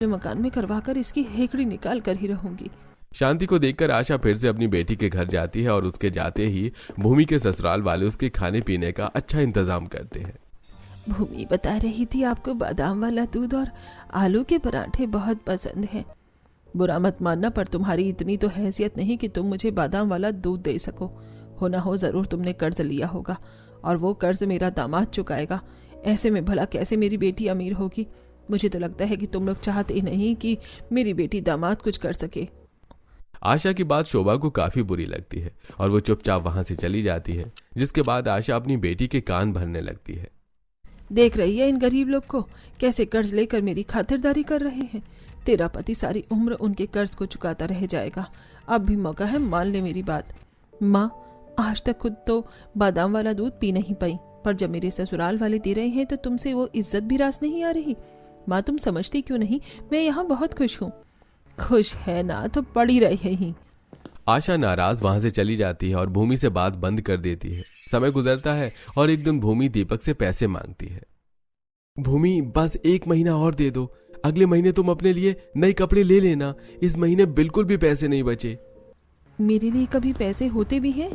मकान में करवाकर इसकी हेकड़ी निकाल कर ही रहूंगी। शांति को देखकर आशा फिर से अपनी बेटी के घर जाती है और उसके जाते ही भूमि के ससुराल वाले उसके खाने पीने का अच्छा इंतजाम करते हैं। भूमि बता रही थी आपको बादाम वाला दूध और आलू के पराठे बहुत पसंद हैं। बुरा मत मानना, पर तुम्हारी इतनी तो हैसियत नहीं कि तुम मुझे बादाम वाला दूध दे सको। हो ना हो जरूर तुमने कर्ज लिया होगा और वो कर्ज मेरा दामाद चुकाएगा। ऐसे में भला कैसे मेरी बेटी अमीर होगी? मुझे तो लगता है कि तुम लोग चाहते ही नहीं कि मेरी बेटी दामाद कुछ कर सके। आशा की बात शोभा को काफी बुरी लगती है और वो चुपचाप वहां से चली जाती है, जिसके बाद आशा अपनी बेटी के कान भरने लगती है। देख रही है इन गरीब लोग को कैसे कर्ज लेकर मेरी खातिरदारी कर रहे हैं। तेरा पति सारी उम्र उनके कर्ज को चुकाता रह जाएगा। अब भी मौका है, मान ले मेरी बात। माँ, आज तक खुद तो बादाम वाला दूध पी नहीं पाई, पर जब मेरे ससुराल वाले दे रहे हैं तो तुमसे वो इज्जत भी रास नहीं आ रही। माँ, तुम समझती क्यों नहीं? मैं यहाँ बहुत खुश हूँ। खुश है ना तो पड़ी रहे ही। आशा नाराज वहां से चली जाती है और भूमि से बात बंद कर देती है। समय गुजरता है और एक दिन भूमि दीपक से पैसे मांगती है। भूमि, बस 1 महीना और दे दो। अगले महीने तुम अपने लिए नए कपड़े ले लेना। इस महीने बिल्कुल भी पैसे नहीं बचे। मेरे लिए कभी पैसे होते भी हैं?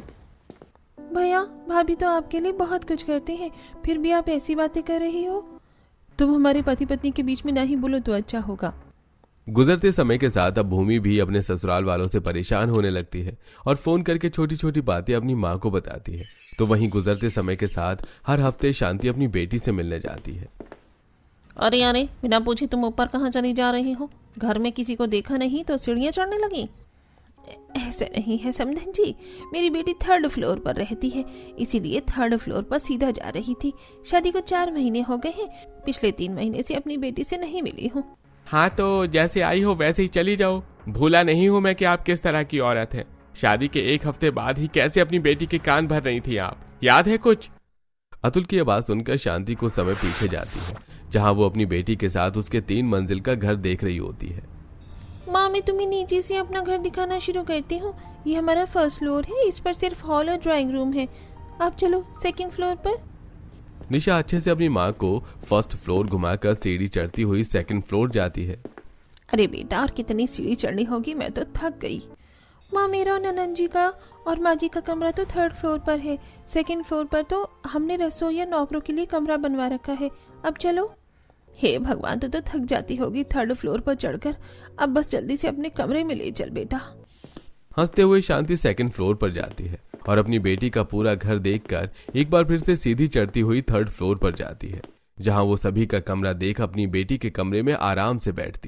भैया भाभी तो आपके लिए बहुत कुछ करते हैं, फिर भी आप ऐसी बातें कर रही हो। तुम हमारे पति पत्नी के बीच में ना ही बोलो तो अच्छा होगा। गुजरते समय के साथ अब भूमि भी अपने ससुराल वालों से परेशान होने लगती है और फोन करके छोटी छोटी बातें अपनी माँ को बताती है। तो वहीं गुजरते समय के साथ हर हफ्ते शांति अपनी बेटी से मिलने जाती है। अरे अरे, बिना पूछे तुम ऊपर कहाँ चली जा रही हो? घर में किसी को देखा नहीं तो सीढ़ियाँ चढ़ने लगी? ऐसा नहीं है समधन जी, मेरी बेटी 3rd फ्लोर पर रहती है, इसीलिए 3rd फ्लोर पर सीधा जा रही थी। शादी को 4 महीने हो गए हैं, पिछले 3 महीने से अपनी बेटी से नहीं मिली हूँ। हाँ, तो जैसे आई हो वैसे ही चली जाओ। भूला नहीं हूँ मैं कि आप किस तरह की औरत हैं। शादी के 1 हफ्ते बाद ही कैसे अपनी बेटी के कान भर रही थी आप, याद है कुछ? अतुल की आवाज सुनकर शांति को समय पीछे जाती है, जहां वो अपनी बेटी के साथ उसके 3 मंजिल का घर देख रही होती है। माँ, मैं तुम्हें नीचे से अपना घर दिखाना शुरू करती हूँ। ये हमारा 1st फ्लोर है, इस पर सिर्फ हॉल और ड्राइंग रूम है। आप चलो 2nd फ्लोर पर। निशा अच्छे से अपनी माँ को 1st फ्लोर घुमाकर सीढ़ी चढ़ती हुई 2nd फ्लोर जाती है। अरे बेटा, और कितनी सीढ़ी चढ़नी होगी, मैं तो थक गई। माँ, मेरा और ननन जी का और माँ जी का कमरा तो 3rd फ्लोर पर है। 2nd फ्लोर पर तो हमने रसोई या नौकरों के लिए कमरा बनवा रखा है। अब चलो। हे भगवान, तो थक जाती होगी 3rd फ्लोर पर चढ़कर। अब बस जल्दी से अपने कमरे में ले चल बेटा। हंसते हुए शांति 2nd फ्लोर पर जाती है और अपनी बेटी का पूरा घर देखकर एक बार फिर से सीधी चढ़ती हुई 3rd फ्लोर पर जाती है, जहां वो सभी का कमरा देख अपनी बेटी के कमरे में आराम से बैठती है।